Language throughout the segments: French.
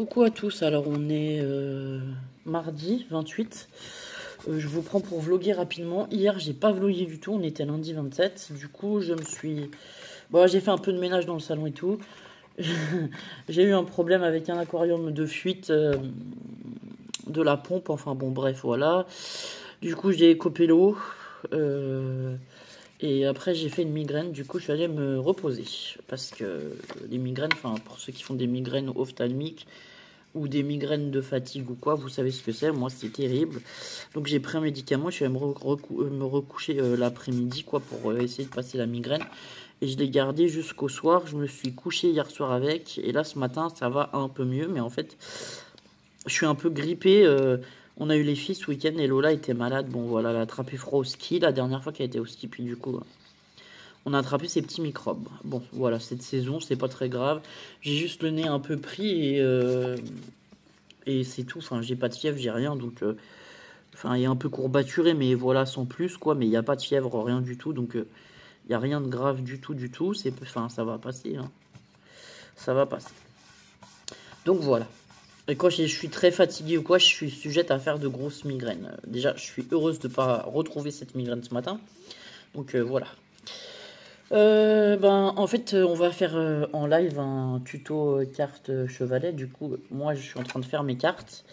Coucou à tous, alors on est mardi 28. Je vous prends pour vlogger rapidement. Hier j'ai pas vlogué du tout, on était lundi 27. Du coup je me suis... Bon, j'ai fait un peu de ménage dans le salon et tout. J'ai eu un problème avec un aquarium de fuite de la pompe, enfin bon bref voilà. Du coup j'ai coupé l'eau. Et après j'ai fait une migraine, du coup je suis allé me reposer. Parce que les migraines, enfin pour ceux qui font des migraines ophtalmiques ou des migraines de fatigue ou quoi, vous savez ce que c'est, moi c'est terrible. Donc j'ai pris un médicament, je suis allé me recoucher l'après-midi quoi pour essayer de passer la migraine. Et je l'ai gardé jusqu'au soir, je me suis couché hier soir avec, et là ce matin ça va un peu mieux, mais en fait je suis un peu grippé. On a eu les filles ce week-end et Lola était malade. Bon voilà, elle a attrapé froid au ski la dernière fois qu'elle était au ski. Puis du coup, on a attrapé ces petits microbes. Bon voilà, cette saison, c'est pas très grave. J'ai juste le nez un peu pris et c'est tout. Enfin, j'ai pas de fièvre, j'ai rien. Donc, enfin, il est un peu courbaturé, mais voilà, sans plus quoi. Mais il n'y a pas de fièvre, rien du tout. Donc, il n'y a rien de grave du tout, du tout. Enfin, ça va passer. Hein. Ça va passer. Donc voilà. Et quand je suis très fatiguée ou quoi, je suis sujette à faire de grosses migraines. Déjà, je suis heureuse de ne pas retrouver cette migraine ce matin. Donc voilà. En fait, on va faire en live un tuto carte chevalet. Du coup, moi, je suis en train de faire mes cartes.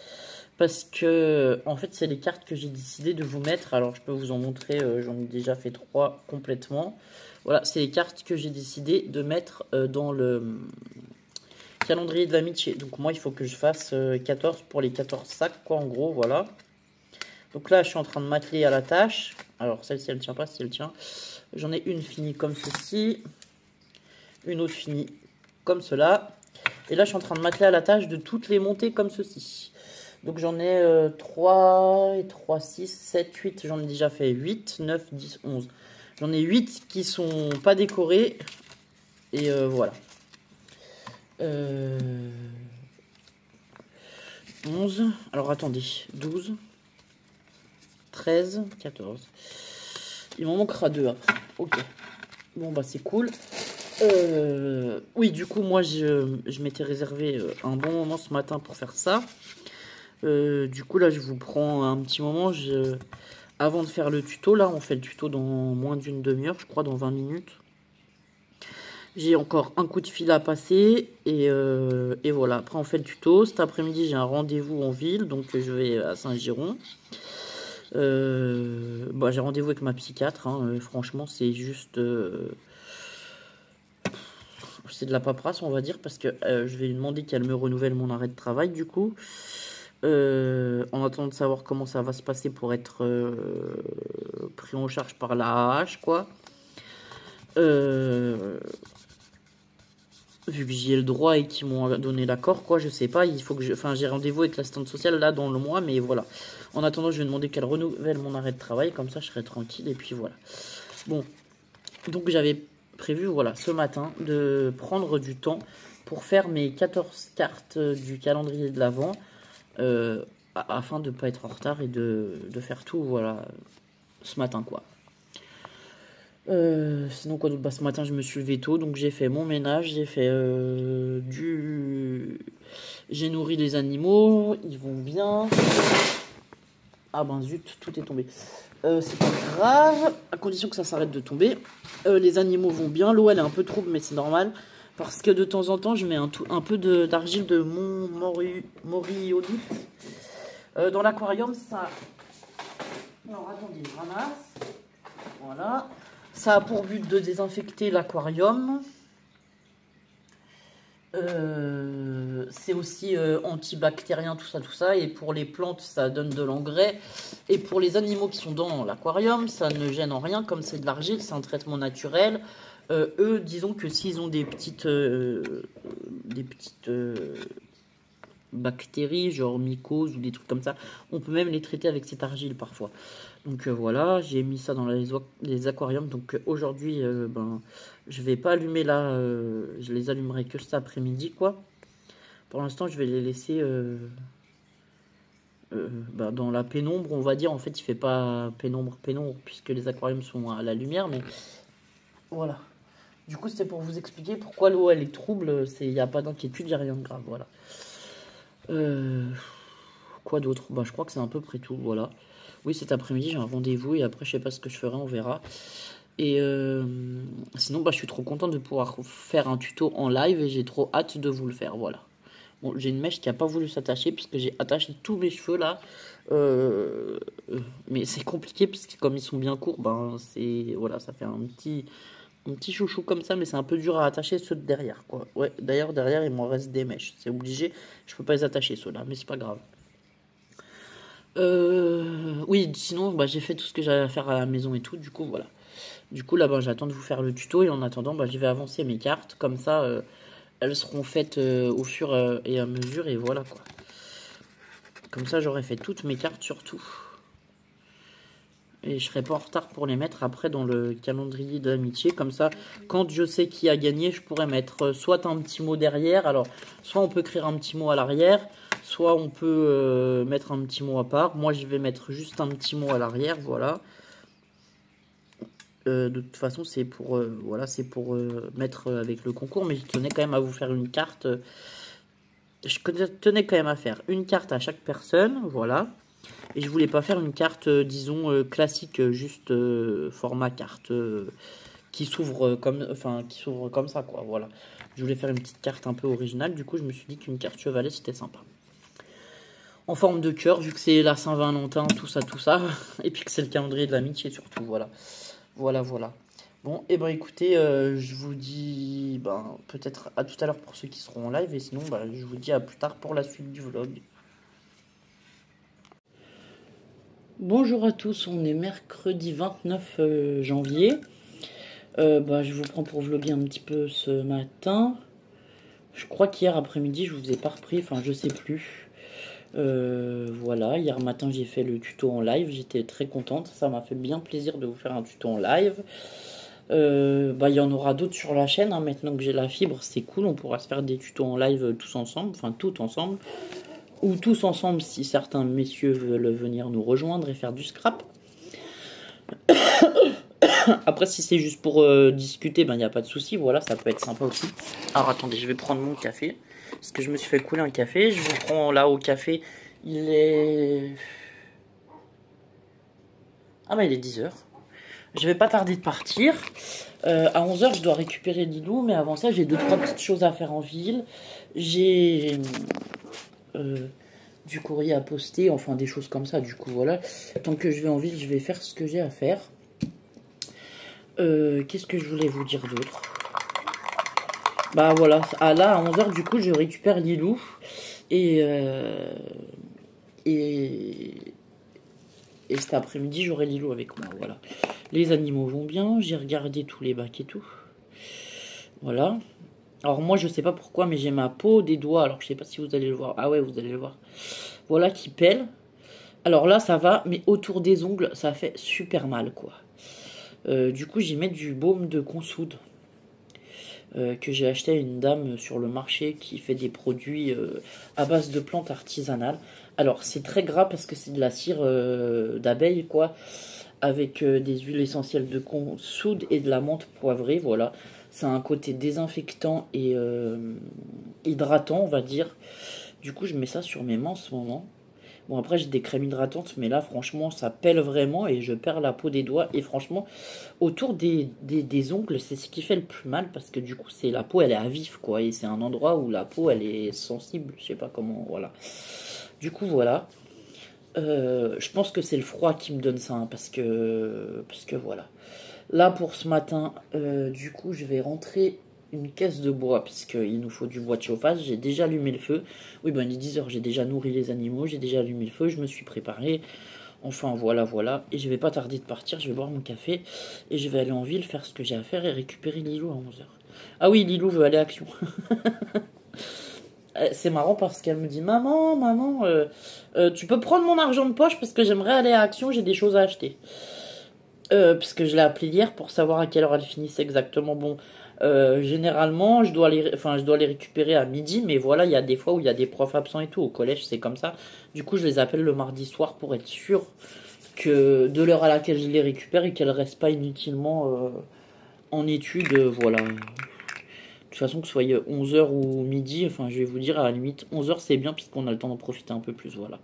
Parce que, en fait, c'est les cartes que j'ai décidé de vous mettre. Alors, je peux vous en montrer. J'en ai déjà fait 3 complètement. Voilà, c'est les cartes que j'ai décidé de mettre dans le... calendrier de l'amitié. Donc moi, il faut que je fasse 14 pour les 14 sacs, quoi, en gros, voilà. Donc là, je suis en train de m'atteler à la tâche. Alors, celle-ci, elle tient pas, si elle tient. J'en ai une finie comme ceci. Une autre finie comme cela. Et là, je suis en train de m'atteler à la tâche de toutes les monter comme ceci. Donc j'en ai 3 et 3, 6, 7, 8. J'en ai déjà fait 8, 9, 10, 11. J'en ai 8 qui sont pas décorés. Et voilà. 11, alors attendez, 12, 13, 14. Il m'en manquera 2 après. Ok. Bon bah c'est cool. Oui, du coup moi je m'étais réservé un bon moment ce matin pour faire ça. Du coup là je vous prends un petit moment. Avant de faire le tuto, là on fait le tuto dans moins d'une demi-heure, je crois dans 20 minutes. J'ai encore un coup de fil à passer et voilà. Après, on fait le tuto. Cet après-midi, j'ai un rendez-vous en ville, donc je vais à Saint-Giron. J'ai rendez-vous avec ma psychiatre. Hein, franchement, c'est juste... c'est de la paperasse, on va dire, parce que je vais lui demander qu'elle me renouvelle mon arrêt de travail, du coup. En attendant de savoir comment ça va se passer pour être pris en charge par la AH, quoi. Vu que j'y ai le droit et qu'ils m'ont donné l'accord, quoi, je sais pas, il faut que je... Enfin, j'ai rendez-vous avec l'assistante sociale, là, dans le mois, mais voilà. En attendant, je vais demander qu'elle renouvelle mon arrêt de travail, comme ça, je serai tranquille, et puis voilà. Bon, donc j'avais prévu, voilà, ce matin, de prendre du temps pour faire mes 14 cartes du calendrier de l'Avent, afin de ne pas être en retard et de faire tout, voilà, ce matin, quoi. Sinon quoi d'autre, ce matin je me suis levé tôt, donc j'ai fait mon ménage, j'ai nourri les animaux, ils vont bien. Ah ben zut, tout est tombé. C'est pas grave, à condition que ça s'arrête de tomber. Les animaux vont bien, l'eau elle est un peu trouble mais c'est normal. Parce que de temps en temps je mets un peu d'argile de Moriolite dans l'aquarium, ça... Alors attendez, je ramasse. Voilà. Ça a pour but de désinfecter l'aquarium. C'est aussi antibactérien, tout ça. Et pour les plantes, ça donne de l'engrais. Et pour les animaux qui sont dans l'aquarium, ça ne gêne en rien. Comme c'est de l'argile, c'est un traitement naturel. Eux, disons que s'ils ont des petites bactéries, genre mycoses ou des trucs comme ça, on peut même les traiter avec cette argile parfois. Donc voilà, j'ai mis ça dans les aquariums. Donc aujourd'hui, je vais pas allumer là, je les allumerai que cet après-midi, quoi. Pour l'instant, je vais les laisser dans la pénombre, on va dire. En fait, il fait pas pénombre, puisque les aquariums sont à la lumière, mais voilà. Du coup, c'était pour vous expliquer pourquoi l'eau, elle est trouble. Il n'y a pas d'inquiétude, il n'y a rien de grave, voilà. Quoi d'autre? Bah, je crois que c'est à peu près tout, voilà. Oui, cet après-midi, j'ai un rendez-vous et après, je sais pas ce que je ferai, on verra. Et sinon, bah, je suis trop content de pouvoir faire un tuto en live et j'ai trop hâte de vous le faire, voilà. Bon, j'ai une mèche qui a pas voulu s'attacher puisque j'ai attaché tous mes cheveux là. Mais c'est compliqué puisque comme ils sont bien courts, ben c'est voilà, ça fait un petit chouchou comme ça, mais c'est un peu dur à attacher ceux de derrière, quoi. Ouais, d'ailleurs derrière il m'en reste des mèches, c'est obligé. Je peux pas les attacher ceux-là, mais c'est pas grave. Oui, sinon bah, j'ai fait tout ce que j'avais à faire à la maison et tout, du coup voilà. Du coup là, bah, j'attends de vous faire le tuto et en attendant, bah, je vais avancer mes cartes comme ça. Elles seront faites au fur et à mesure et voilà quoi. Comme ça j'aurai fait toutes mes cartes surtout. Et je serai pas en retard pour les mettre après dans le calendrier de l'amitié. Comme ça, quand je sais qui a gagné, je pourrais mettre soit un petit mot derrière. Alors, soit on peut écrire un petit mot à l'arrière, soit on peut mettre un petit mot à part. Moi, je vais mettre juste un petit mot à l'arrière, voilà. De toute façon, c'est pour, voilà, c'est pour mettre avec le concours. Mais je tenais quand même à vous faire une carte. Je tenais quand même à faire une carte à chaque personne, voilà. Et je voulais pas faire une carte, disons, classique, juste format carte qui s'ouvre qui s'ouvre comme ça, quoi. Voilà. Je voulais faire une petite carte un peu originale. Du coup, je me suis dit qu'une carte chevalet, c'était sympa. En forme de cœur, vu que c'est la Saint-Valentin, tout ça, tout ça. Et puis que c'est le calendrier de l'amitié, surtout. Voilà. Voilà, voilà. Bon, et ben écoutez, je vous dis peut-être à tout à l'heure pour ceux qui seront en live. Et sinon, je vous dis à plus tard pour la suite du vlog. Bonjour à tous, on est mercredi 29 janvier. Je vous prends pour vlogger un petit peu ce matin. Je crois qu'hier après-midi, je vous ai pas repris, enfin je sais plus. Voilà, hier matin j'ai fait le tuto en live, j'étais très contente, ça m'a fait bien plaisir de vous faire un tuto en live. Il y en aura d'autres sur la chaîne, hein, maintenant que j'ai la fibre, c'est cool, on pourra se faire des tutos en live tous ensemble, enfin tout ensemble. Ou tous ensemble si certains messieurs veulent venir nous rejoindre et faire du scrap. Après si c'est juste pour discuter, il n'y a pas de souci, voilà, ça peut être sympa aussi. Alors attendez, je vais prendre mon café, parce que je me suis fait couler un café. Je vous prends là au café, il est... Ah bah il est 10h. Je vais pas tarder de partir. À 11h je dois récupérer Lilou, mais avant ça j'ai 2-3 petites choses à faire en ville. J'ai... du courrier à poster, enfin des choses comme ça, du coup voilà. Tant que je vais en ville, je vais faire ce que j'ai à faire. Qu'est-ce que je voulais vous dire d'autre? Bah voilà, là à 11h du coup je récupère Lilou. Et cet après-midi j'aurai Lilou avec moi, voilà. Les animaux vont bien, j'ai regardé tous les bacs et tout. Voilà. Alors moi je sais pas pourquoi mais j'ai ma peau des doigts, alors je sais pas si vous allez le voir. Ah ouais, vous allez le voir. Voilà qui pèle. Alors là ça va, mais autour des ongles ça fait super mal quoi. Du coup j'y mets du baume de consoude que j'ai acheté à une dame sur le marché qui fait des produits à base de plantes artisanales. Alors c'est très gras parce que c'est de la cire d'abeille quoi, avec des huiles essentielles de consoude et de la menthe poivrée, voilà. Ça a un côté désinfectant et hydratant, on va dire. Du coup, je mets ça sur mes mains en ce moment. Bon, après, j'ai des crèmes hydratantes, mais là, franchement, ça pèle vraiment et je perds la peau des doigts. Et franchement, autour des ongles, c'est ce qui fait le plus mal parce que du coup, c'est la peau, elle est à vif, quoi. Et c'est un endroit où la peau, elle est sensible. Je sais pas comment, voilà. Du coup, voilà. Je pense que c'est le froid qui me donne ça, hein, parce que voilà. Là, pour ce matin, du coup, je vais rentrer une caisse de bois, puisqu'il nous faut du bois de chauffage. J'ai déjà allumé le feu. Oui, il est 10h, j'ai déjà nourri les animaux, j'ai déjà allumé le feu, je me suis préparé. Enfin, voilà, voilà. Et je vais pas tarder de partir, je vais boire mon café. Et je vais aller en ville, faire ce que j'ai à faire et récupérer Lilou à 11h. Ah oui, Lilou veut aller à Action. C'est marrant parce qu'elle me dit maman, maman, tu peux prendre mon argent de poche parce que j'aimerais aller à Action, j'ai des choses à acheter. Puisque je l'ai appelée hier pour savoir à quelle heure elle finissait exactement. Bon, généralement, je dois les récupérer à midi, mais voilà, il y a des fois où il y a des profs absents et tout. Au collège, c'est comme ça. Du coup, je les appelle le mardi soir pour être sûr que de l'heure à laquelle je les récupère et qu'elles restent pas inutilement en études, voilà. toute façon, que ce soit 11 h ou midi, enfin, je vais vous dire, à la limite, 11 h c'est bien, puisqu'on a le temps d'en profiter un peu plus, voilà.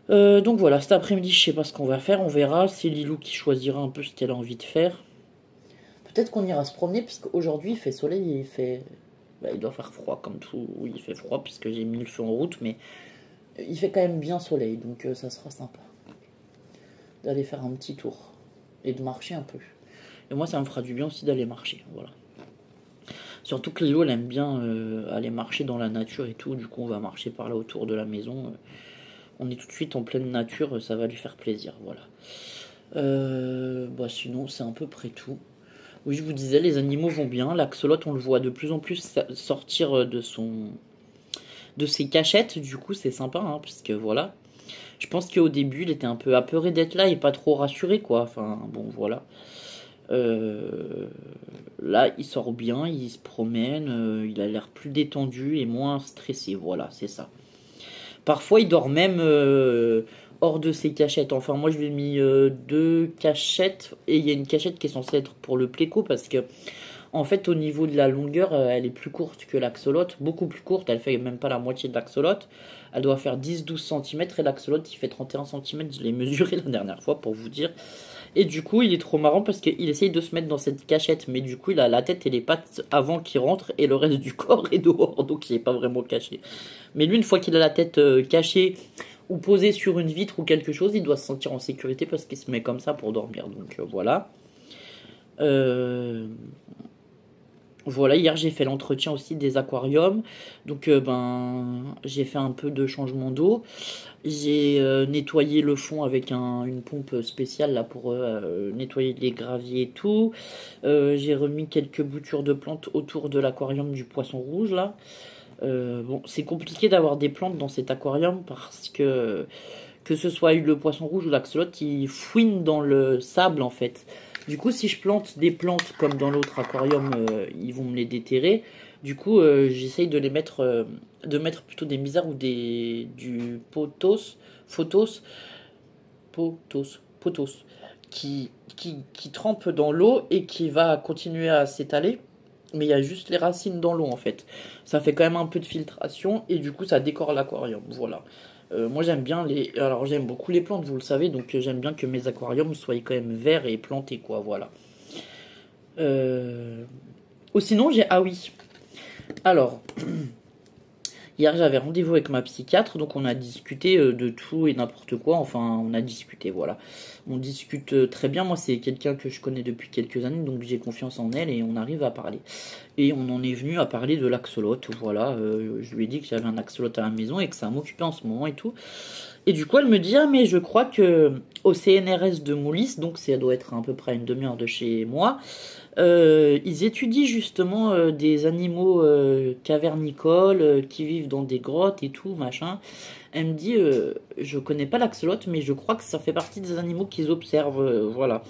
Donc voilà, cet après-midi, je sais pas ce qu'on va faire, on verra. C'est Lilou qui choisira un peu ce qu'elle a envie de faire. Peut-être qu'on ira se promener, puisqu'aujourd'hui, il fait soleil et il fait... Bah, il doit faire froid, comme tout. Oui, il fait froid, puisque j'ai mis le feu en route, mais il fait quand même bien soleil, donc ça sera sympa d'aller faire un petit tour et de marcher un peu. Et moi, ça me fera du bien aussi d'aller marcher, voilà. Surtout que Lilo, elle aime bien aller marcher dans la nature et tout. Du coup, on va marcher par là autour de la maison. On est tout de suite en pleine nature, ça va lui faire plaisir, voilà. Bah sinon, c'est à peu près tout. Oui, je vous disais, les animaux vont bien. L'axolot, on le voit de plus en plus sortir de ses cachettes. Du coup, c'est sympa, hein, parce que voilà. Je pense qu'au début, il était un peu apeuré d'être là et pas trop rassuré, quoi. Enfin, bon, voilà. Là, il sort bien, il se promène, il a l'air plus détendu et moins stressé. Voilà, c'est ça. Parfois, il dort même hors de ses cachettes. Enfin, moi, je lui ai mis 2 cachettes et il y a une cachette qui est censée être pour le pléco parce que, en fait, au niveau de la longueur, elle est plus courte que l'axolot, beaucoup plus courte. Elle fait même pas la moitié de l'axolot. Elle doit faire 10-12 cm et l'axolot, il fait 31 cm. Je l'ai mesuré la dernière fois pour vous dire. Et du coup, il est trop marrant parce qu'il essaye de se mettre dans cette cachette, mais du coup, il a la tête et les pattes avant qu'il rentre et le reste du corps est dehors, donc il n'est pas vraiment caché. Mais lui, une fois qu'il a la tête cachée ou posée sur une vitre ou quelque chose, il doit se sentir en sécurité parce qu'il se met comme ça pour dormir. Donc voilà. Voilà, hier j'ai fait l'entretien aussi des aquariums. Donc j'ai fait un peu de changement d'eau. J'ai nettoyé le fond avec une pompe spéciale là pour nettoyer les graviers et tout. J'ai remis quelques boutures de plantes autour de l'aquarium du poisson rouge là. Bon, c'est compliqué d'avoir des plantes dans cet aquarium parce que ce soit le poisson rouge ou l'axolot, ils fouinent dans le sable en fait. Du coup, si je plante des plantes comme dans l'autre aquarium, ils vont me les déterrer. Du coup, j'essaye de de mettre plutôt des misères ou du potos, qui trempe dans l'eau et qui va continuer à s'étaler. Mais il y a juste les racines dans l'eau en fait. Ça fait quand même un peu de filtration et du coup ça décore l'aquarium. Voilà. Moi j'aime bien Alors j'aime beaucoup les plantes, vous le savez, donc j'aime bien que mes aquariums soient quand même verts et plantés quoi. Voilà. Ou sinon j'ai... Ah oui. Alors... Hier, j'avais rendez-vous avec ma psychiatre, donc on a discuté de tout et n'importe quoi. Enfin, on a discuté, voilà. On discute très bien. Moi, c'est quelqu'un que je connais depuis quelques années, donc j'ai confiance en elle et on arrive à parler. Et on en est venu à parler de l'axolot, voilà. Je lui ai dit que j'avais un axolot à la maison et que ça m'occupait en ce moment et tout. Et du coup, elle me dit, ah, mais je crois que au CNRS de Moulis, donc ça doit être à peu près une demi-heure de chez moi, ils étudient justement des animaux cavernicoles qui vivent dans des grottes et tout, machin. Elle me dit, je connais pas l'axolot, mais je crois que ça fait partie des animaux qu'ils observent, voilà,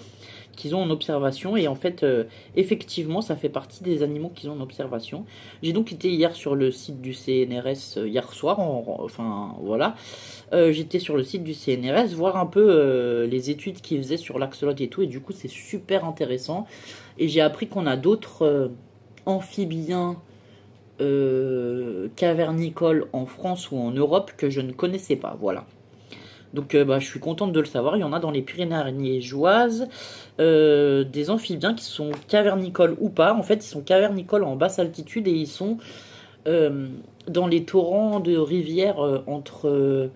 qu'ils ont en observation. Et en fait, effectivement, ça fait partie des animaux qu'ils ont en observation. J'ai donc été hier sur le site du CNRS hier soir, enfin voilà. J'étais sur le site du CNRS voir un peu les études qu'ils faisaient sur l'axolot et tout, et du coup c'est super intéressant. Et j'ai appris qu'on a d'autres amphibiens cavernicoles en France ou en Europe que je ne connaissais pas, voilà. Donc je suis contente de le savoir, il y en a dans les Pyrénées ariégeoises, des amphibiens qui sont cavernicoles ou pas. En fait, ils sont cavernicoles en basse altitude et ils sont dans les torrents de rivières entre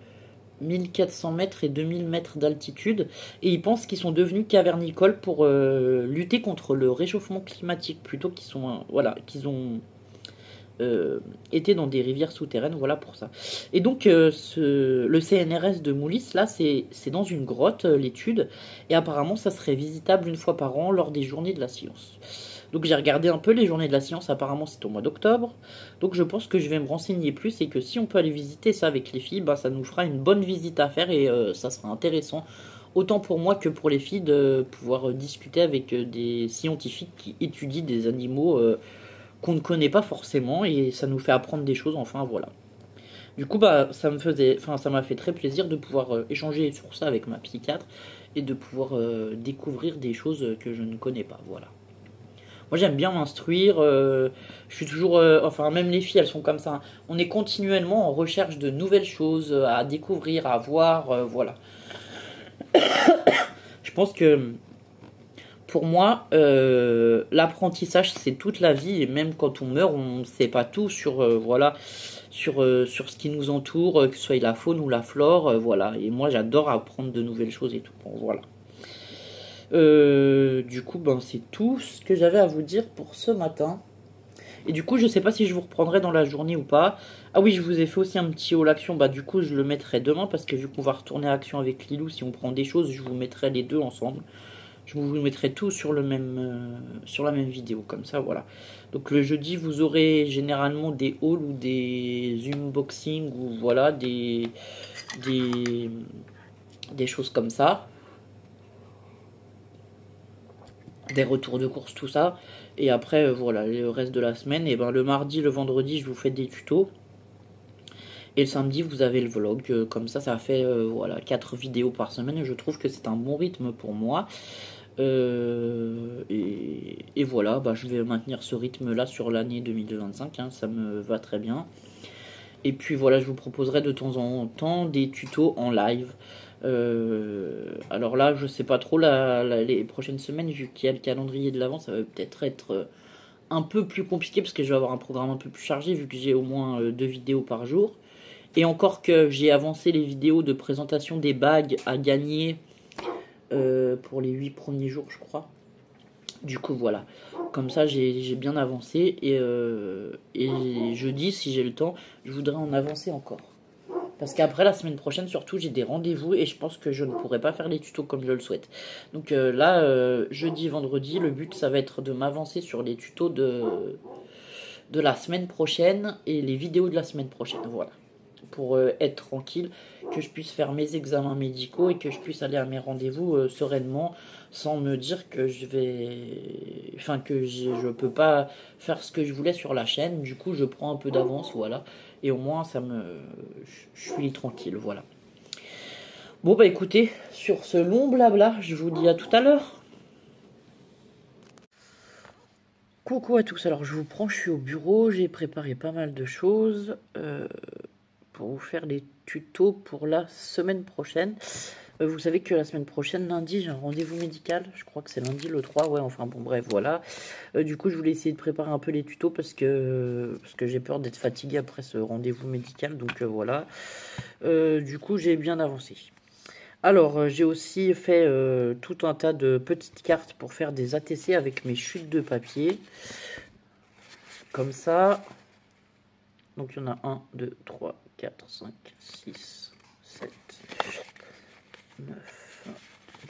1400 mètres et 2000 mètres d'altitude, et ils pensent qu'ils sont devenus cavernicoles pour lutter contre le réchauffement climatique, plutôt qu'ils ont été dans des rivières souterraines, voilà pour ça. Et donc le CNRS de Moulis, là c'est dans une grotte l'étude, et apparemment ça serait visitable une fois par an lors des journées de la science. Donc j'ai regardé un peu les journées de la science, apparemment c'est au mois d'octobre. Donc je pense que je vais me renseigner plus et que si on peut aller visiter ça avec les filles, ça nous fera une bonne visite à faire et ça sera intéressant. Autant pour moi que pour les filles de pouvoir discuter avec des scientifiques qui étudient des animaux qu'on ne connaît pas forcément et ça nous fait apprendre des choses, enfin voilà. Du coup ça m'a fait très plaisir de pouvoir échanger sur ça avec ma psychiatre et de pouvoir découvrir des choses que je ne connais pas, voilà. Moi j'aime bien m'instruire, je suis toujours, enfin même les filles elles sont comme ça, hein. On est continuellement en recherche de nouvelles choses à découvrir, à voir, voilà. Je pense que pour moi, l'apprentissage c'est toute la vie et même quand on meurt, on ne sait pas tout sur, voilà, sur ce qui nous entoure, que ce soit la faune ou la flore, voilà. Et moi j'adore apprendre de nouvelles choses et tout. Bon, voilà. Du coup, ben, c'est tout ce que j'avais à vous dire pour ce matin. Et du coup, je sais pas si je vous reprendrai dans la journée ou pas. Ah oui, je vous ai fait aussi un petit haul action. Bah, du coup, je le mettrai demain parce que vu qu'on va retourner à action avec Lilou, si on prend des choses, je vous mettrai les deux ensemble. Je vous mettrai tout sur le même, sur la même vidéo, comme ça, voilà. Donc le jeudi, vous aurez généralement des hauls ou des unboxings ou voilà des, des choses comme ça. Des retours de course, tout ça. Et après, voilà, le reste de la semaine, et ben le mardi, le vendredi, je vous fais des tutos. Et le samedi, vous avez le vlog. Comme ça fait voilà 4 vidéos par semaine. Et je trouve que c'est un bon rythme pour moi. Et voilà, bah, je vais maintenir ce rythme-là sur l'année 2025. Hein, ça me va très bien. Et puis voilà, je vous proposerai de temps en temps des tutos en live. Alors là, je sais pas trop les prochaines semaines, vu qu'il y a le calendrier de l'avant, ça va peut-être être un peu plus compliqué parce que je vais avoir un programme un peu plus chargé, vu que j'ai au moins 2 vidéos par jour. Et encore que j'ai avancé les vidéos de présentation des bagues à gagner pour les 8 premiers jours, je crois. Du coup, voilà. Comme ça, j'ai bien avancé. Et jeudi, si j'ai le temps, je voudrais en avancer encore. Parce qu'après, la semaine prochaine, surtout, j'ai des rendez-vous et je pense que je ne pourrai pas faire les tutos comme je le souhaite. Donc là, jeudi, vendredi, le but, ça va être de m'avancer sur les tutos de la semaine prochaine et les vidéos de la semaine prochaine. Voilà. Pour être tranquille, que je puisse faire mes examens médicaux et que je puisse aller à mes rendez-vous sereinement sans me dire que je vais, enfin que je peux pas faire ce que je voulais sur la chaîne. Du coup, je prends un peu d'avance, voilà, et au moins je suis tranquille, voilà. Bon bah écoutez, sur ce long blabla, je vous dis à tout à l'heure. Coucou à tous, alors je vous prends, je suis au bureau, j'ai préparé pas mal de choses. Pour vous faire les tutos pour la semaine prochaine. Vous savez que la semaine prochaine, lundi, j'ai un rendez-vous médical. Je crois que c'est lundi le 3, ouais, enfin bon, bref, voilà. Du coup, je voulais essayer de préparer un peu les tutos parce que j'ai peur d'être fatigué après ce rendez-vous médical, donc voilà. Du coup, j'ai bien avancé. Alors, j'ai aussi fait tout un tas de petites cartes pour faire des ATC avec mes chutes de papier. Comme ça. Donc, il y en a 1, 2, 3, 4, 5, 6, 7, 9,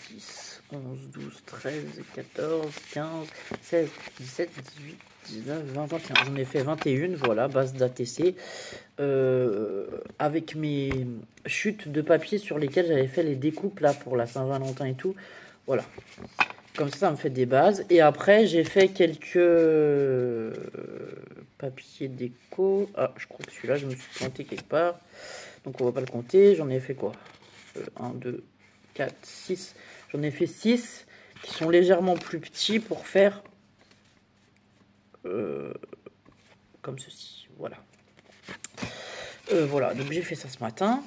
10, 11, 12, 13, 14, 15, 16, 17, 18, 19, 20, 21. J'en ai fait 21, voilà, base d'ATC. Avec mes chutes de papier sur lesquelles j'avais fait les découpes là pour la Saint-Valentin et tout. Voilà. Comme ça me fait des bases. Et après, j'ai fait quelques papiers déco. Ah, je crois que celui-là, je me suis planté quelque part. Donc, on va pas le compter. J'en ai fait quoi 1, 2, 4, 6. J'en ai fait 6 qui sont légèrement plus petits pour faire comme ceci. Voilà. Voilà, donc j'ai fait ça ce matin.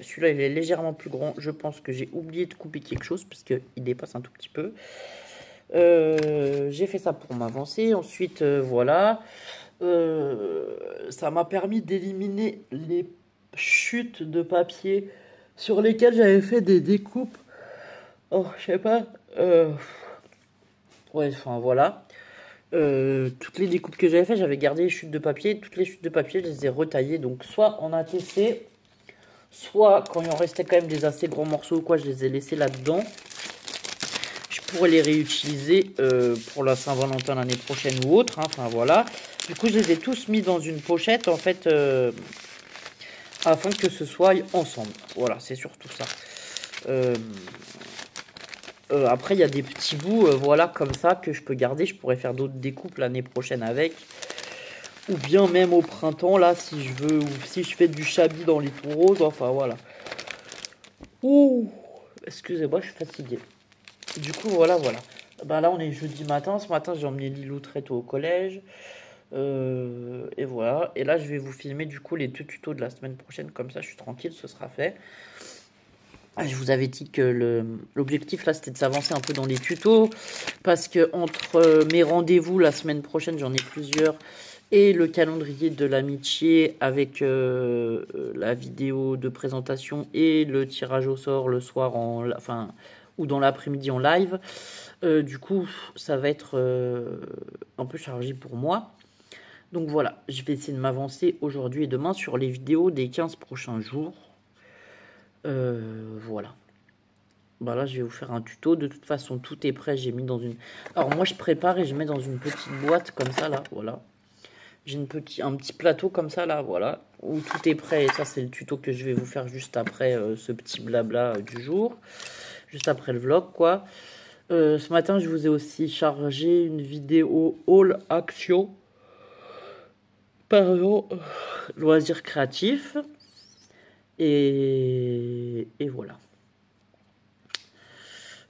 Celui-là, il est légèrement plus grand. Je pense que j'ai oublié de couper quelque chose parce qu'il dépasse un tout petit peu. J'ai fait ça pour m'avancer. Ensuite, voilà. Ça m'a permis d'éliminer les chutes de papier sur lesquelles j'avais fait des découpes. Oh, je sais pas. Ouais, enfin voilà. Toutes les découpes que j'avais fait, j'avais gardé les chutes de papier. Toutes les chutes de papier, je les ai retaillées. Donc, soit en ATC, soit quand il en restait quand même des assez gros morceaux ou quoi, je les ai laissés là-dedans. Je pourrais les réutiliser pour la Saint-Valentin l'année prochaine ou autre. Hein, enfin voilà. Du coup, je les ai tous mis dans une pochette en fait, afin que ce soit ensemble. Voilà, c'est surtout ça. Après, il y a des petits bouts, voilà, comme ça, que je peux garder. Je pourrais faire d'autres découpes l'année prochaine avec. Ou bien même au printemps, là, si je veux, ou si je fais du chabi dans les tout roses, enfin, voilà. Ouh, excusez-moi, je suis fatigué. Du coup, voilà, voilà. Bah là, on est jeudi matin. Ce matin, j'ai emmené Lilou très tôt au collège. Et voilà. Et là, je vais vous filmer du coup les deux tutos de la semaine prochaine. Comme ça, je suis tranquille, ce sera fait. Je vous avais dit que l'objectif là, c'était de s'avancer un peu dans les tutos. Parce que entre mes rendez-vous la semaine prochaine, j'en ai plusieurs. Et le calendrier de l'amitié avec la vidéo de présentation et le tirage au sort le soir, enfin, ou dans l'après-midi en live. Du coup, ça va être un peu chargé pour moi. Donc voilà, je vais essayer de m'avancer aujourd'hui et demain sur les vidéos des 15 prochains jours. Voilà. Bah là, je vais vous faire un tuto. De toute façon, tout est prêt. J'ai mis dans une... Alors moi, je prépare et je mets dans une petite boîte comme ça, là. Voilà. J'ai un petit plateau comme ça, là. Voilà. Où tout est prêt. Et ça, c'est le tuto que je vais vous faire juste après ce petit blabla du jour. Juste après le vlog, quoi. Ce matin, je vous ai aussi chargé une vidéo All Action. Pardon. Loisirs créatifs. Et voilà.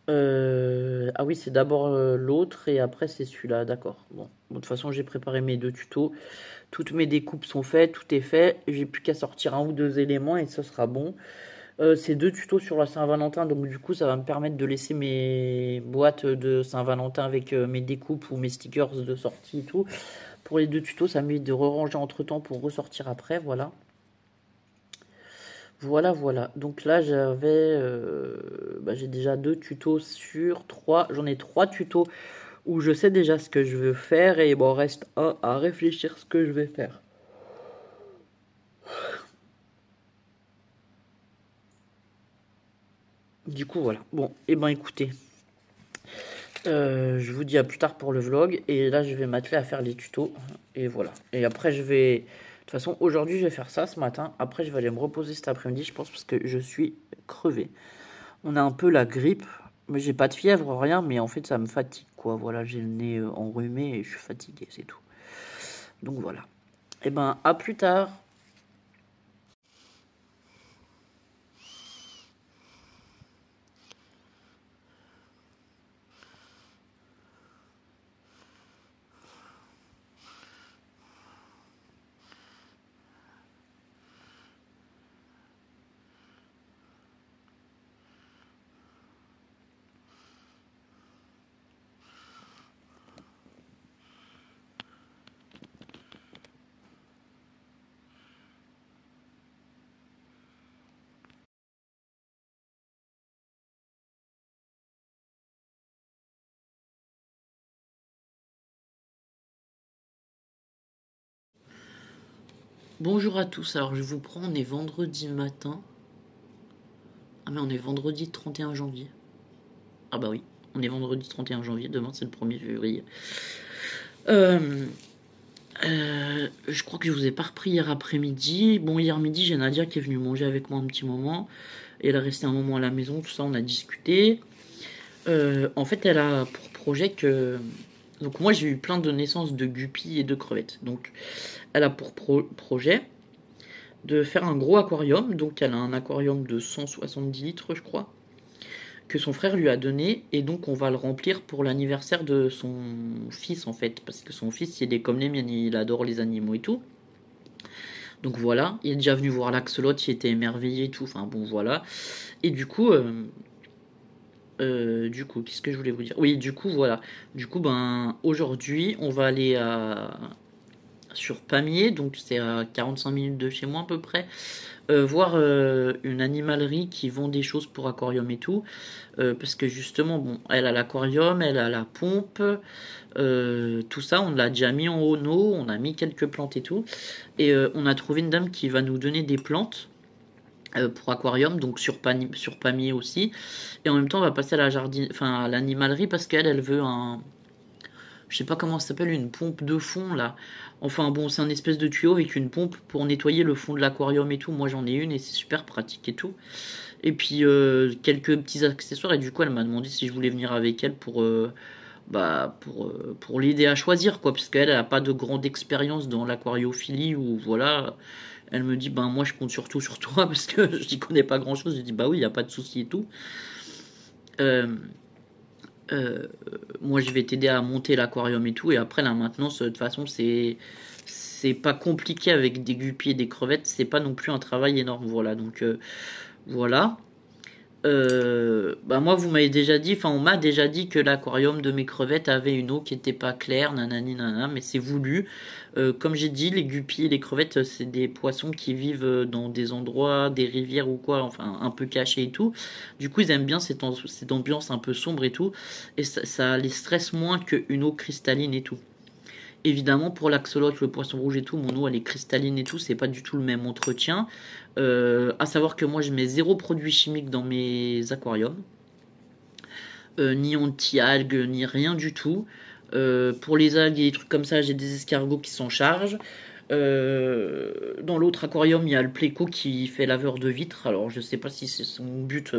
Ah oui, c'est d'abord l'autre et après c'est celui-là, d'accord. Bon, de toute façon, j'ai préparé mes deux tutos. Toutes mes découpes sont faites, tout est fait. J'ai plus qu'à sortir un ou deux éléments et ça sera bon. C'est deux tutos sur la Saint-Valentin, donc du coup, ça va me permettre de laisser mes boîtes de Saint-Valentin avec mes découpes ou mes stickers de sortie et tout. Pour les deux tutos, ça m'évite de re-ranger entre temps pour ressortir après, voilà. Voilà. Donc là, j'ai déjà deux tutos sur trois. J'en ai trois tutos où je sais déjà ce que je veux faire et il m'en reste un à réfléchir ce que je vais faire. Du coup, voilà. Bon, et ben écoutez, je vous dis à plus tard pour le vlog et là, je vais m'atteler à faire les tutos et voilà. Et après, de toute façon, aujourd'hui, je vais faire ça ce matin. Après, je vais aller me reposer cet après-midi, je pense, parce que je suis crevé. On a un peu la grippe, mais j'ai pas de fièvre, rien, mais en fait ça me fatigue, quoi. Voilà, j'ai le nez enrhumé et je suis fatigué, c'est tout. Donc voilà. Et ben, à plus tard. Bonjour à tous, alors je vous prends, on est vendredi matin. Ah mais on est vendredi 31 janvier. Ah bah oui, on est vendredi 31 janvier, demain c'est le 1er février. Je crois que je vous ai pas repris hier après-midi. Bon, hier midi, j'ai Nadia qui est venue manger avec moi un petit moment. Et elle a resté un moment à la maison, tout ça, on a discuté. En fait, elle a pour projet que... Donc moi, j'ai eu plein de naissances de guppies et de crevettes. Donc, elle a pour projet de faire un gros aquarium. Donc, elle a un aquarium de 170 litres, je crois, que son frère lui a donné. Et donc, on va le remplir pour l'anniversaire de son fils, en fait. Parce que son fils, il est comme les miennes, il adore les animaux et tout. Donc voilà, il est déjà venu voir l'axolot, il était émerveillé et tout. Enfin bon, voilà. Et du coup, qu'est-ce que je voulais vous dire? Oui, du coup, voilà. Du coup, ben, aujourd'hui, on va aller sur Pamiers, donc c'est à 45 minutes de chez moi à peu près, voir une animalerie qui vend des choses pour aquarium et tout. Parce que justement, bon, elle a l'aquarium, elle a la pompe, tout ça, on l'a déjà mis en eau, on a mis quelques plantes et tout. Et on a trouvé une dame qui va nous donner des plantes pour aquarium, donc sur Pamiers aussi. Et en même temps, on va passer à à l'animalerie parce qu'elle, elle veut je sais pas comment ça s'appelle, une pompe de fond là. Enfin bon, c'est un espèce de tuyau avec une pompe pour nettoyer le fond de l'aquarium et tout. Moi j'en ai une et c'est super pratique et tout. Et puis quelques petits accessoires et du coup elle m'a demandé si je voulais venir avec elle pour l'aider à choisir quoi, parce qu'elle a pas de grande expérience dans l'aquariophilie ou voilà. Elle me dit ben moi je compte surtout sur toi parce que je n'y connais pas grand chose. Je dis bah oui, il y a pas de souci et tout. Euh, Moi je vais t'aider à monter l'aquarium et tout, et après la maintenance, de toute façon c'est pas compliqué avec des guppies et des crevettes, c'est pas non plus un travail énorme, voilà, donc voilà. Bah moi vous m'avez déjà dit, enfin on m'a déjà dit que l'aquarium de mes crevettes avait une eau qui était pas claire, nanani nanana, mais c'est voulu. Comme j'ai dit, les guppies et les crevettes, c'est des poissons qui vivent dans des endroits, des rivières ou quoi, enfin un peu cachés et tout. Du coup ils aiment bien cette ambiance un peu sombre et tout, et ça les stresse moins qu'une eau cristalline et tout. Évidemment, pour l'axolote, le poisson rouge et tout, mon eau elle est cristalline et tout, c'est pas du tout le même entretien. À savoir que moi je mets zéro produit chimique dans mes aquariums, ni anti-algues, ni rien du tout. Pour les algues et des trucs comme ça, j'ai des escargots qui s'en chargent. Dans l'autre aquarium, il y a le pléco qui fait laveur de vitres. Alors je sais pas si c'est son but,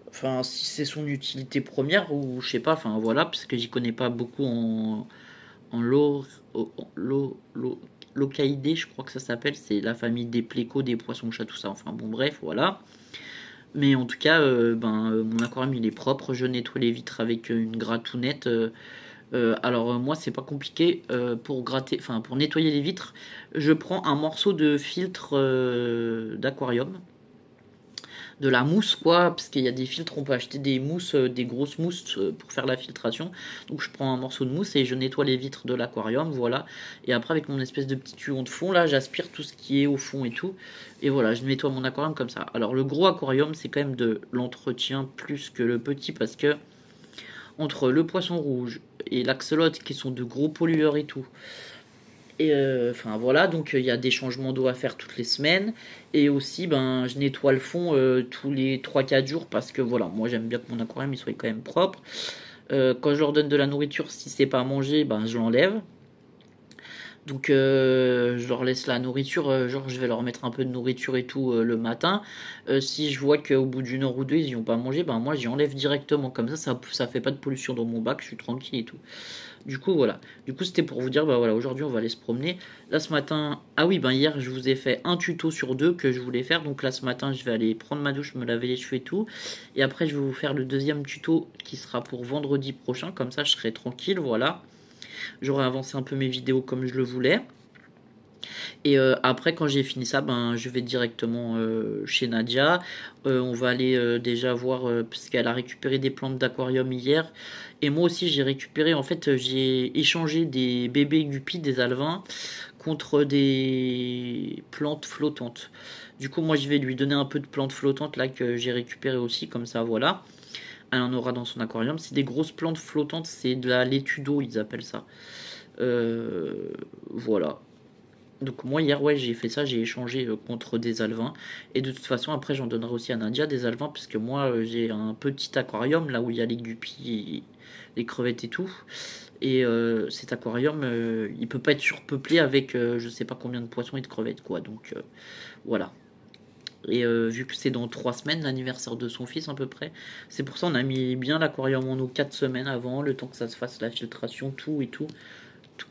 enfin si c'est son utilité première ou je sais pas, enfin voilà, parce que j'y connais pas beaucoup en locaidés, je crois que ça s'appelle, c'est la famille des plécos, des poissons chats, tout ça, enfin bon bref, voilà. Mais en tout cas, mon aquarium il est propre, je nettoie les vitres avec une gratounette. Alors moi c'est pas compliqué pour gratter, enfin pour nettoyer les vitres, je prends un morceau de filtre d'aquarium, de la mousse quoi, parce qu'il y a des filtres, on peut acheter des mousses, des grosses mousses pour faire la filtration. Donc je prends un morceau de mousse et je nettoie les vitres de l'aquarium, voilà. Et après avec mon espèce de petit tuyau de fond là, j'aspire tout ce qui est au fond et tout. Et voilà, je nettoie mon aquarium comme ça. Alors le gros aquarium c'est quand même de l'entretien plus que le petit, parce que entre le poisson rouge et l'axolote qui sont de gros pollueurs et tout, et enfin voilà, donc il y a des changements d'eau à faire toutes les semaines. Et aussi, ben, je nettoie le fond tous les 3 4 jours, parce que voilà, moi j'aime bien que mon aquarium il soit quand même propre. Quand je leur donne de la nourriture, si c'est pas à manger, ben, je l'enlève. Donc je leur laisse la nourriture, genre je vais leur mettre un peu de nourriture et tout le matin. Si je vois qu'au bout d'une heure ou deux ils n'y ont pas mangé, ben moi j'y enlève directement. Comme ça fait pas de pollution dans mon bac, je suis tranquille et tout. Du coup voilà. Du coup c'était pour vous dire, bah voilà, aujourd'hui on va aller se promener. Là ce matin, ah oui, ben hier je vous ai fait un tuto sur deux que je voulais faire. Donc là ce matin je vais aller prendre ma douche, me laver les cheveux et tout. Et après je vais vous faire le deuxième tuto qui sera pour vendredi prochain. Comme ça je serai tranquille, voilà. J'aurais avancé un peu mes vidéos comme je le voulais. Et après, quand j'ai fini ça, ben, je vais directement chez Nadia. On va aller déjà voir, parce qu'elle a récupéré des plantes d'aquarium hier. Et moi aussi, j'ai récupéré, en fait, j'ai échangé des bébés guppies, des alevins, contre des plantes flottantes. Du coup, moi, je vais lui donner un peu de plantes flottantes là que j'ai récupéré aussi, comme ça, voilà. Elle en aura dans son aquarium. C'est des grosses plantes flottantes, c'est de la laitue d'eau, ils appellent ça. Voilà. Donc moi hier, ouais, j'ai fait ça, j'ai échangé contre des alevins. Et de toute façon après j'en donnerai aussi à Nadia des alevins, parce que moi j'ai un petit aquarium là où il y a les guppies, les crevettes et tout. Et cet aquarium il peut pas être surpeuplé avec je sais pas combien de poissons et de crevettes quoi. Donc voilà. Et vu que c'est dans 3 semaines l'anniversaire de son fils à peu près, c'est pour ça on a mis bien l'aquarium en eau 4 semaines avant, le temps que ça se fasse la filtration, tout et tout.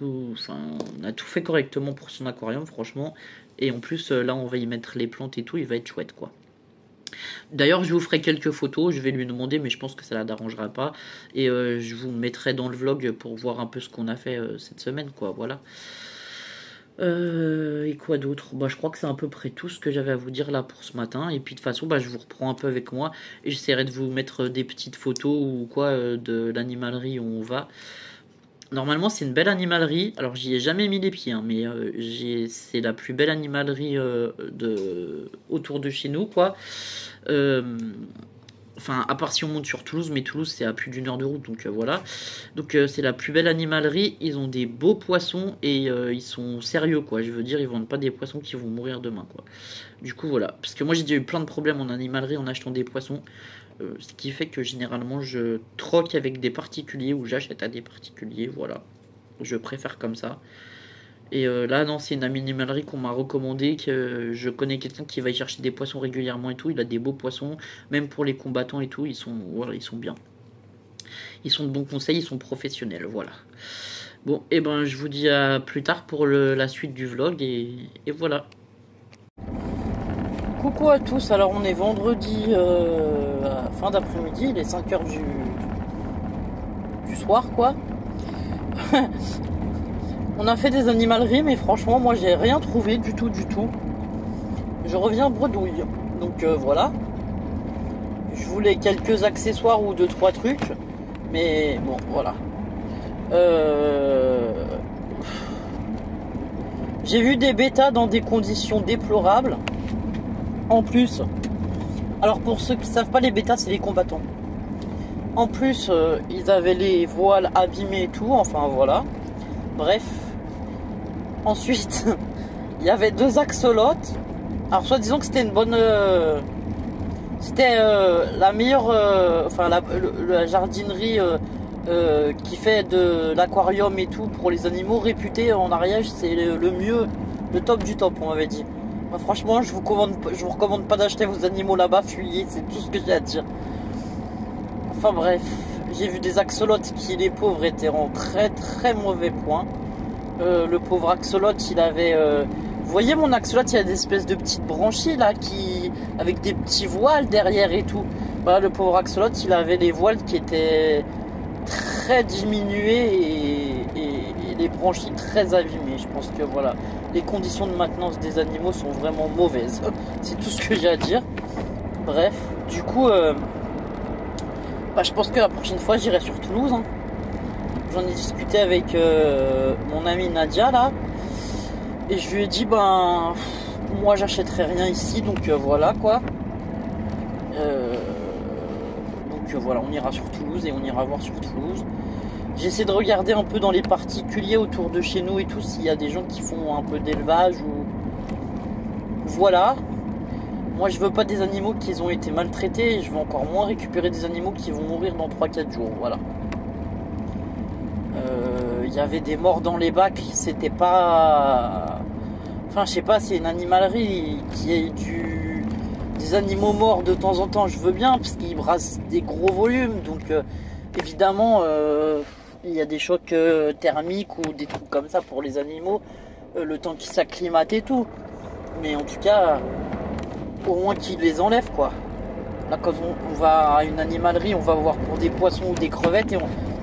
Enfin, on a tout fait correctement pour son aquarium, franchement. Et en plus, là, on va y mettre les plantes et tout, il va être chouette, quoi. D'ailleurs, je vous ferai quelques photos, je vais lui demander, mais je pense que ça la dérangera pas. Et je vous mettrai dans le vlog pour voir un peu ce qu'on a fait cette semaine, quoi, voilà. Et quoi d'autre? Bah, je crois que c'est à peu près tout ce que j'avais à vous dire là pour ce matin. Et puis de toute façon, bah, je vous reprends un peu avec moi. Et j'essaierai de vous mettre des petites photos ou quoi de l'animalerie où on va. Normalement, c'est une belle animalerie. Alors, j'y ai jamais mis les pieds, hein, mais c'est la plus belle animalerie autour de chez nous, quoi. Euh, Enfin, à part si on monte sur Toulouse, mais Toulouse, c'est à plus d'1 heure de route, donc voilà. Donc, c'est la plus belle animalerie. Ils ont des beaux poissons et ils sont sérieux, quoi. Je veux dire, ils vendent pas des poissons qui vont mourir demain, quoi. Du coup, voilà. Parce que moi, j'ai déjà eu plein de problèmes en animalerie en achetant des poissons. Ce qui fait que généralement je troque avec des particuliers ou j'achète à des particuliers, voilà. Je préfère comme ça. Et là, non, c'est une animalerie qu'on m'a recommandé, que je connais quelqu'un qui va y chercher des poissons régulièrement et tout. Il a des beaux poissons, même pour les combattants et tout, voilà, ils sont bien. Ils sont de bons conseils, ils sont professionnels, voilà. Bon, et ben je vous dis à plus tard pour la suite du vlog et voilà. Coucou à tous, alors on est vendredi fin d'après-midi, il est 5h du soir, quoi. On a fait des animaleries, mais franchement, moi, j'ai rien trouvé du tout, du tout. Je reviens bredouille. Donc, voilà. Je voulais quelques accessoires ou 2-3 trucs. Mais, bon, voilà. J'ai vu des bêtas dans des conditions déplorables. En plus, alors pour ceux qui ne savent pas, les bêtas, c'est les combattants. En plus, ils avaient les voiles abîmées et tout. Enfin, voilà. Bref. Ensuite, il y avait 2 axolotes. Alors, soit disons que c'était une bonne... c'était la meilleure... enfin, la jardinerie qui fait de l'aquarium et tout pour les animaux réputés en Ariège. C'est le mieux, le top du top, on m'avait dit. Moi, franchement, je vous recommande pas d'acheter vos animaux là-bas. Fuyez, c'est tout ce que j'ai à dire. Enfin, bref. J'ai vu des axolotes qui, les pauvres, étaient en très très mauvais point. Le pauvre axolote, il avait... vous voyez mon axolote, il y a des espèces de petites branchies là, avec des petits voiles derrière et tout. Voilà, le pauvre axolote, il avait les voiles qui étaient très diminuées et les branchies très abîmées. Je pense que voilà, les conditions de maintenance des animaux sont vraiment mauvaises. C'est tout ce que j'ai à dire. Bref, du coup, je pense que la prochaine fois, j'irai sur Toulouse. Hein. J'en ai discuté avec mon amie Nadia là. Et je lui ai dit, moi j'achèterai rien ici, donc voilà quoi. Donc voilà, on ira sur Toulouse et on ira voir sur Toulouse. J'essaie de regarder un peu dans les particuliers autour de chez nous et tout, s'il y a des gens qui font un peu d'élevage ou... Voilà. Moi je veux pas des animaux qui ont été maltraités, je veux encore moins récupérer des animaux qui vont mourir dans 3-4 jours, voilà. Il y avait des morts dans les bacs, c'était pas... Enfin je sais pas, c'est une animalerie qui ait des animaux morts de temps en temps, je veux bien, parce qu'ils brassent des gros volumes, donc évidemment il y a des chocs thermiques ou des trucs comme ça pour les animaux, le temps qu'ils s'acclimatent et tout. Mais en tout cas, au moins qu'ils les enlèvent quoi. Là quand on va à une animalerie, on va voir pour des poissons ou des crevettes et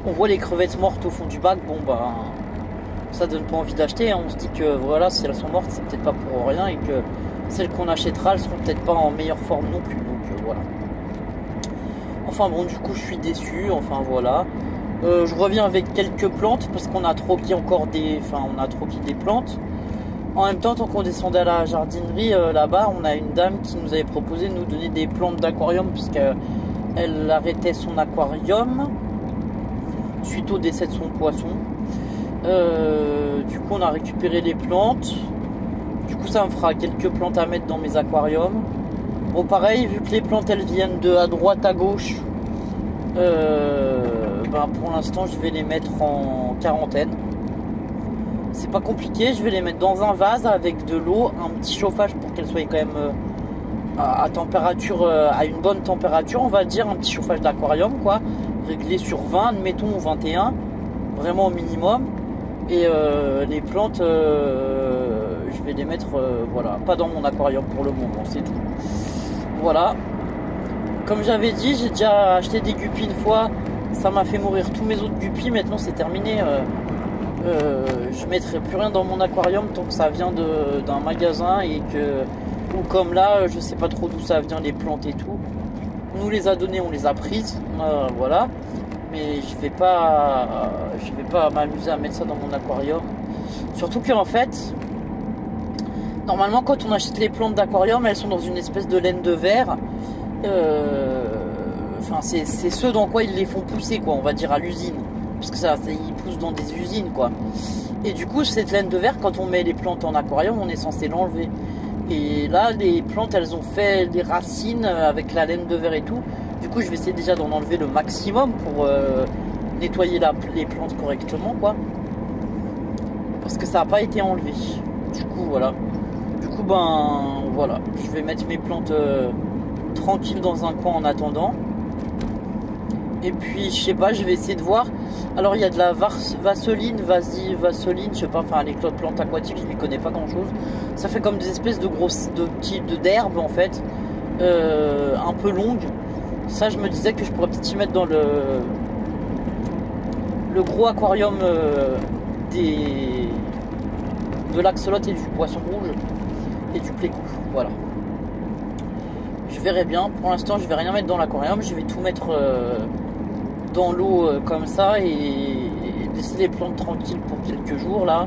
on voit les crevettes mortes au fond du bac, ça donne pas envie d'acheter, hein. On se dit que voilà, si elles sont mortes, c'est peut-être pas pour rien et que celles qu'on achètera, elles seront peut-être pas en meilleure forme non plus, donc voilà. Enfin bon, du coup je suis déçu, enfin voilà. Je reviens avec quelques plantes parce qu'on a troqué des plantes. En même temps, tant qu'on descendait à la jardinerie là-bas, on a une dame qui nous avait proposé de nous donner des plantes d'aquarium puisqu'elle arrêtait son aquarium suite au décès de son poisson. Du coup on a récupéré les plantes. Du coup ça me fera quelques plantes à mettre dans mes aquariums. Bon pareil, vu que les plantes elles viennent de à droite à gauche, pour l'instant je vais les mettre en quarantaine. C'est pas compliqué, je vais les mettre dans un vase avec de l'eau, un petit chauffage pour qu'elles soient quand même à température, à une bonne température on va dire, un petit chauffage d'aquarium quoi, réglé sur 20 admettons ou 21, vraiment au minimum. Et les plantes je vais les mettre voilà, pas dans mon aquarium pour le moment, c'est tout. Voilà, comme j'avais dit, j'ai déjà acheté des guppies une fois, ça m'a fait mourir tous mes autres guppies, maintenant c'est terminé. Je mettrai plus rien dans mon aquarium tant que ça vient d'un magasin ou comme là je sais pas trop d'où ça vient les plantes et tout, on nous les a données, on les a prises, voilà, mais je vais pas m'amuser à mettre ça dans mon aquarium, surtout qu'en fait normalement quand on achète les plantes d'aquarium elles sont dans une espèce de laine de verre, c'est ceux dans quoi ils les font pousser quoi, on va dire à l'usine, parce que ils poussent dans des usines quoi. Et du coup cette laine de verre, quand on met les plantes en aquarium, on est censé l'enlever. Et là les plantes elles ont fait des racines avec la laine de verre et tout. Du coup je vais essayer déjà d'en enlever le maximum pour nettoyer les plantes correctement quoi. Parce que ça n'a pas été enlevé. Du coup voilà. Voilà. Je vais mettre mes plantes tranquilles dans un coin en attendant. Et puis je sais pas, je vais essayer de voir. Alors il y a de la vaseline, je sais pas, enfin les plantes aquatiques, je m'y connais pas grand chose. Ça fait comme des espèces d'herbes en fait, un peu longues. Ça je me disais que je pourrais peut-être y mettre le gros aquarium de l'axolote et du poisson rouge et du plécou. Voilà. Je verrai bien. Pour l'instant, je vais rien mettre dans l'aquarium. Je vais tout mettre dans l'eau comme ça et laisser les plantes tranquilles pour quelques jours là.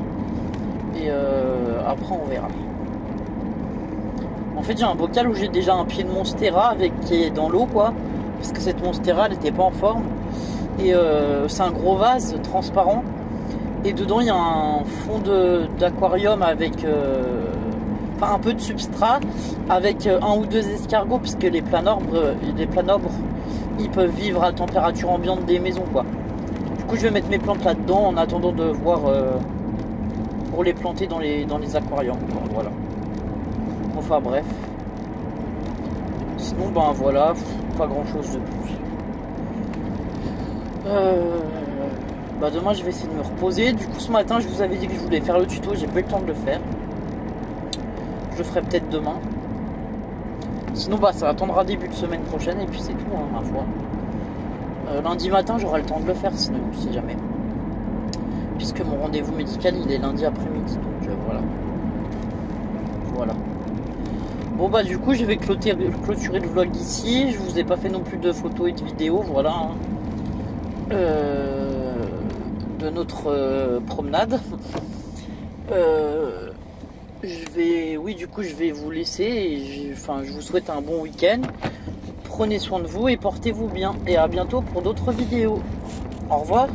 Et après, on verra. En fait, j'ai un bocal où j'ai déjà un pied de monstera qui est dans l'eau, quoi. Parce que cette monstera, elle n'était pas en forme. Et c'est un gros vase transparent. Et dedans, il y a un fond d'aquarium avec un peu de substrat, avec un ou deux escargots, puisque les planobres, ils peuvent vivre à température ambiante des maisons, quoi. Du coup, je vais mettre mes plantes là-dedans en attendant de voir pour les planter dans les aquariums, quoi. Voilà. Enfin bref. Sinon, ben voilà, pas grand-chose de plus. Bah demain je vais essayer de me reposer. Du coup ce matin je vous avais dit que je voulais faire le tuto, j'ai pas eu le temps de le faire. Je le ferai peut-être demain. Sinon bah ça attendra début de semaine prochaine et puis c'est tout, hein, ma foi. Lundi matin j'aurai le temps de le faire sinon, si jamais. Puisque mon rendez-vous médical il est lundi après-midi, donc voilà. Voilà. Bon bah du coup je vais clôturer le vlog ici. Je vous ai pas fait non plus de photos et de vidéos, voilà. Hein. De notre promenade. Du coup je vais vous laisser et je vous souhaite un bon week-end. Prenez soin de vous et portez-vous bien et à bientôt pour d'autres vidéos. Au revoir.